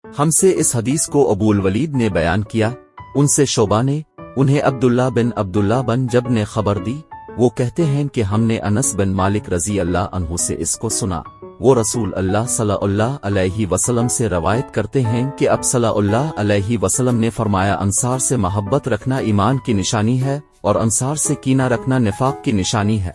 हमसे इस हदीस को अबूल वलीद ने बयान किया, उनसे शोबा ने, उन्हें अब्दुल्ला बिन जब ने खबर दी। वो कहते हैं कि हमने अनस बिन मालिक रजी अल्लाह अन्हु से इसको सुना। वो रसूल अल्लाह सल्लल्लाहु अलैहि वसल्लम से रवायत करते हैं कि अब सल्लल्लाहु अलैहि वसल्लम ने फरमाया, अंसार से मोहब्बत रखना ईमान की निशानी है और अंसार से कीना रखना निफाक की निशानी है।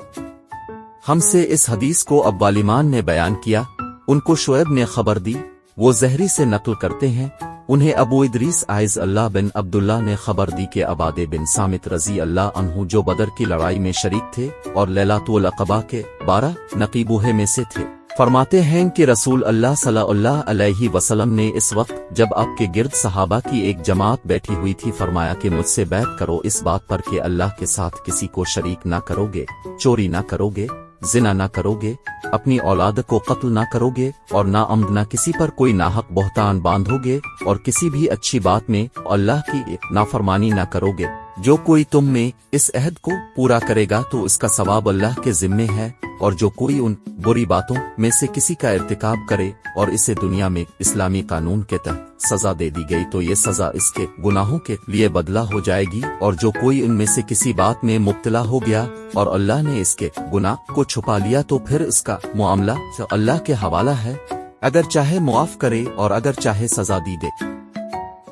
हमसे इस हदीस को अब्बालिमान ने बयान किया, उनको शुएब ने खबर दी। वो ज़हरी से नकल करते हैं, उन्हें अबू इदरीस आइज़ अल्लाह बिन अब्दुल्ला ने खबर दी कि अबादे बिन सामित रजी अल्लाह अन्हु जो बदर की लड़ाई में शरीक थे और लैलातुल अक़बा के 12 नक़ीबूहे में से थे, फरमाते हैं कि रसूल अल्लाह सल्लल्लाहु अलैहि वसल्लम ने इस वक्त जब आपके गिर्द सहाबा की एक जमात बैठी हुई थी फरमाया कि मुझसे बैत करो इस बात पर कि अल्लाह के साथ किसी को शरीक ना करोगे, चोरी ना करोगे, जिना ना करोगे, अपनी औलाद को कत्ल ना करोगे और ना अम्द ना किसी पर कोई नाहक बहतान बांधोगे और किसी भी अच्छी बात में अल्लाह की नाफरमानी ना करोगे। जो कोई तुम में इस अहद को पूरा करेगा तो उसका सवाब अल्लाह के जिम्मे है, और जो कोई उन बुरी बातों में से किसी का इर्तिकाब करे और इसे दुनिया में इस्लामी कानून के तहत सजा दे दी गई तो ये सजा इसके गुनाहों के लिए बदला हो जाएगी, और जो कोई उनमें से किसी बात में मुब्तला हो गया और अल्लाह ने इसके गुनाह को छुपा लिया तो फिर इसका मामला अल्लाह के हवाला है, अगर चाहे मुआफ करे और अगर चाहे सजा दी दे।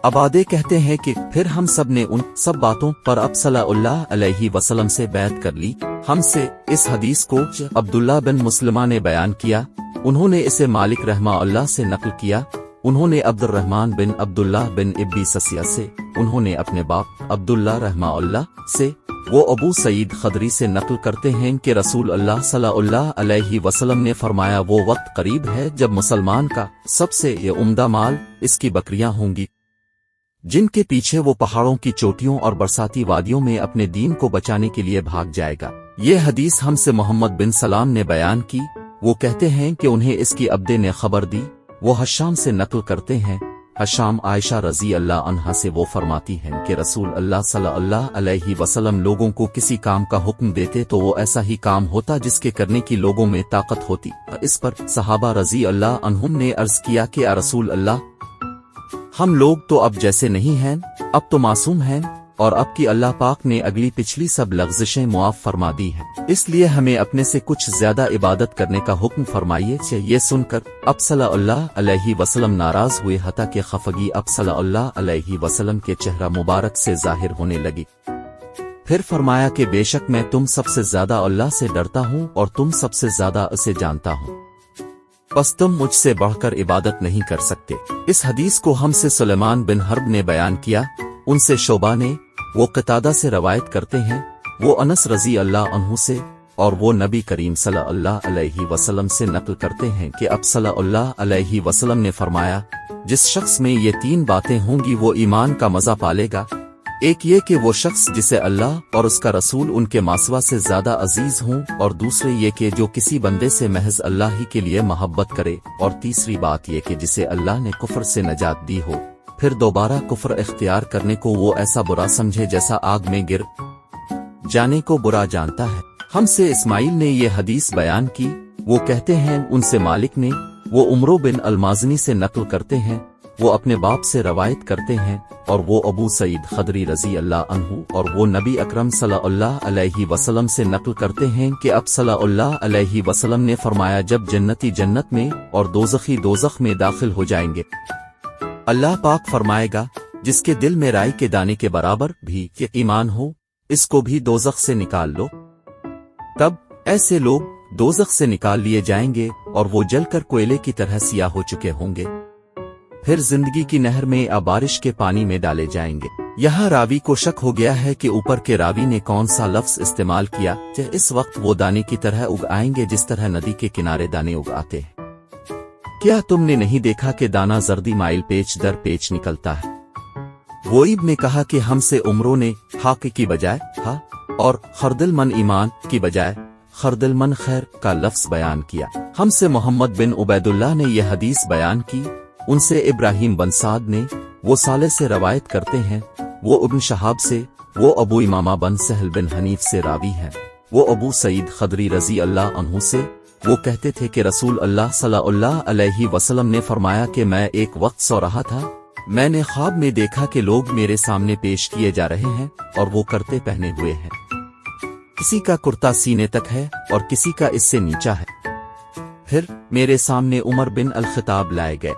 अबादे कहते हैं कि फिर हम सब ने उन सब बातों पर अब सल्लल्लाहु अलैहि वसल्लम से बैत कर ली। हमसे इस हदीस को अब्दुल्ला बिन मुस्लिमा ने बयान किया, उन्होंने इसे मालिक रहमा अल्लाह से नकल किया, उन्होंने अब्दुर्रहमान बिन अब्दुल्लाह बिन इब्बी ससिया से, उन्होंने अपने बाप अब्दुल्ला रहमा अल्लाह से, वो अबू सईद खदरी से नकल करते हैं कि रसूल अल्लाह सल्लल्लाहु अलैहि वसल्लम ने फरमाया, वो वक्त करीब है जब मुसलमान का सबसे ये उम्दा माल इसकी बकरियां होंगी, जिनके पीछे वो पहाड़ों की चोटियों और बरसाती वादियों में अपने दीन को बचाने के लिए भाग जाएगा। ये हदीस हमसे मोहम्मद बिन सलाम ने बयान की, वो कहते हैं कि उन्हें इसकी अब्दे ने खबर दी। वो हशाम से नकल करते हैं, हशाम आयशा रजी अल्लाह अन्हा से वो फरमाती हैं कि रसूल अल्लाह सल्लल्लाहु अलैहि वसल्लम लोगों को किसी काम का हुक्म देते तो वो ऐसा ही काम होता जिसके करने की लोगों में ताकत होती। इस पर सहाबा रजी अल्लाह अन्हुम ने अर्ज किया कि या रसूल अल्लाह, हम लोग तो अब जैसे नहीं हैं, अब तो मासूम हैं, और अब की अल्लाह पाक ने अगली पिछली सब लग़्ज़िशें मुआफ़ फरमा दी हैं, इसलिए हमें अपने से कुछ ज्यादा इबादत करने का हुक्म फरमाइए। ये सुनकर अब सल्लल्लाहु अलैहि वसल्लम नाराज हुए, हता कि खफगी अब सल्लल्लाहु अलैहि वसल्लम के चेहरा मुबारक से जाहिर होने लगी। फिर फरमाया कि बेशक मैं तुम सबसे ज्यादा अल्लाह से डरता हूँ और तुम सबसे ज्यादा उसे जानता हूँ, बस तुम मुझसे बढ़कर इबादत नहीं कर सकते। इस हदीस को हमसे सुलेमान बिन हर्ब ने बयान किया, उनसे शोबा ने, वो कतादा से रवायत करते हैं, वो अनस रजी अल्लाह अन्हु से, और वो नबी करीम सल्लल्लाहु अलैहि वसल्लम से नकल करते हैं कि अब सल्लल्लाहु अलैहि वसल्लम ने फरमाया, जिस शख्स में ये 3 बातें होंगी वो ईमान का मजा पालेगा। एक ये कि वो शख्स जिसे अल्लाह और उसका रसूल उनके मासवा से ज्यादा अजीज हों, और दूसरे ये कि जो किसी बंदे से महज अल्लाह ही के लिए मोहब्बत करे, और तीसरी बात ये कि जिसे अल्लाह ने कुफ्र से नजात दी हो, फिर दोबारा कुफ्र इख्तियार करने को वो ऐसा बुरा समझे जैसा आग में गिर जाने को बुरा जानता है। हमसे इस्माइल ने ये हदीस बयान की, वो कहते हैं उनसे मालिक ने, वो उमरो बिन अलमाजनी से नकल करते हैं, वो अपने बाप से रवायत करते हैं, और वो अबू सईद खदरी रजी अल्लाह अन्हु, और वो नबी अकरम सल्लल्लाहु अलैहि वसल्लम से नकल करते हैं कि अब सल्लल्लाहु अलैहि वसल्लम ने फरमाया, जब जन्नती जन्नत में और दोज़खी दोज़ख में दाखिल हो जाएंगे, अल्लाह पाक फरमाएगा, जिसके दिल में राई के दाने के बराबर भी ये ईमान हो, इसको भी दोज़ख से निकाल लो। तब ऐसे लोग दोज़ख से निकाल लिए जाएंगे और वो जलकर कोयले की तरह सियाह हो चुके होंगे, फिर जिंदगी की नहर में या बारिश के पानी में डाले जाएंगे। यहाँ रावी को शक हो गया है कि ऊपर के रावी ने कौन सा लफ्ज इस्तेमाल किया, कि इस वक्त वो दाने की तरह उग आएंगे जिस तरह नदी के किनारे दाने उग आते हैं। क्या तुमने नहीं देखा कि दाना जर्दी माइल पेच दर पेच निकलता है? वोईब ने कहा कि हमसे उमरों ने हाक की बजाय हा और खरदिलमन ईमान की बजाय खरदिलमन खैर का लफ्ज बयान किया। हमसे मोहम्मद बिन उबैदुल्लाह ने यह हदीस बयान की, उनसे इब्राहिम बन साद ने, वो साले से रवायत करते हैं, वो इब्न शहाब से, वो अबू इमामा बन सहल बिन हनीफ से रावी हैं, वो अबू सईद खदरी रजी अल्लाह अन्हु से, وہ کہتے تھے کہ رسول اللہ صلی اللہ علیہ وسلم نے فرمایا کہ میں ایک وقت سو رہا تھا، میں نے خواب میں دیکھا کہ لوگ میرے سامنے پیش کیے جا رہے ہیں اور وہ کرتے پہنے ہوئے ہیں، کسی کا کرتا سینے تک ہے اور کسی کا اس سے نیچا ہے۔ پھر میرے سامنے عمر بن الخطاب لائے گئے،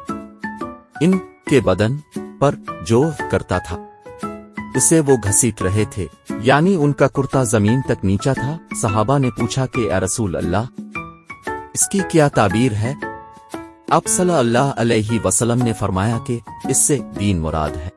ان کے بدن پر جو کرتا تھا اسے وہ گھسیٹ رہے تھے، یعنی ان کا کرتا زمین تک نیچا تھا۔ صحابہ نے پوچھا کہ اے رسول اللہ، اس کی کیا تعبیر ہے؟ آپ صلی اللہ علیہ وسلم نے فرمایا کہ اس سے دین مراد ہے۔